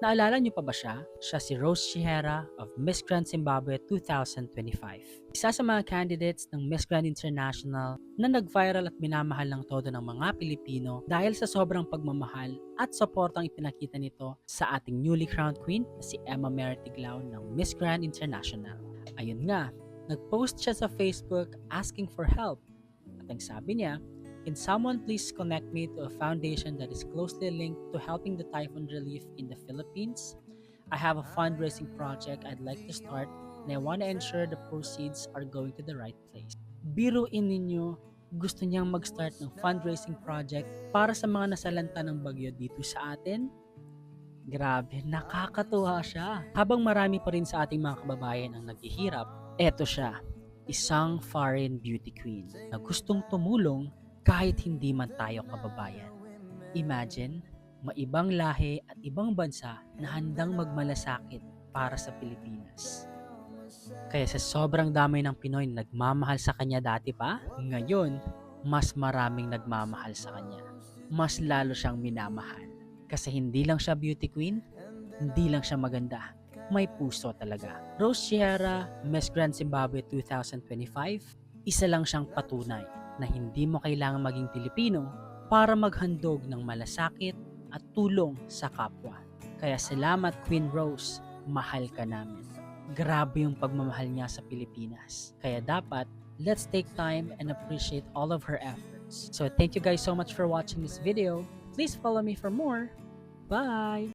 Naalala niyo pa ba siya? Siya si Rose Chihera of Miss Grand Zimbabwe 2025. Isa sa mga candidates ng Miss Grand International na nag-viral at minamahal ng todo ng mga Pilipino dahil sa sobrang pagmamahal at suportang ipinakita nito sa ating newly crowned queen na si Emma Mary Tiglao ng Miss Grand International. Ayun nga, nag-post siya sa Facebook asking for help. At ang sabi niya, "Can someone please connect me to a foundation that is closely linked to helping the typhoon relief in the Philippines? I have a fundraising project I'd like to start and I want to ensure the proceeds are going to the right place." Biruin ninyo, gusto niyang mag-start ng fundraising project para sa mga nasalanta ng bagyo dito sa atin? Grabe, nakakatuwa siya. Habang marami pa rin sa ating mga kababayan ang naghihirap, eto siya, isang foreign beauty queen na gustong tumulong kahit hindi man tayo kababayan. Imagine, maibang lahi at ibang bansa na handang magmalasakit para sa Pilipinas. Kaya sa sobrang dami ng Pinoy na nagmamahal sa kanya dati pa, ngayon, mas maraming nagmamahal sa kanya. Mas lalo siyang minamahal. Kasi hindi lang siya beauty queen, hindi lang siya maganda. May puso talaga. Rose Chihera, Miss Grand Zimbabwe 2025, isa lang siyang patunay na hindi mo kailangan maging Pilipino para maghandog ng malasakit at tulong sa kapwa. Kaya salamat Queen Rose, mahal ka namin. Grabe yung pagmamahal niya sa Pilipinas. Kaya dapat, let's take time and appreciate all of her efforts. So thank you guys so much for watching this video. Please follow me for more. Bye!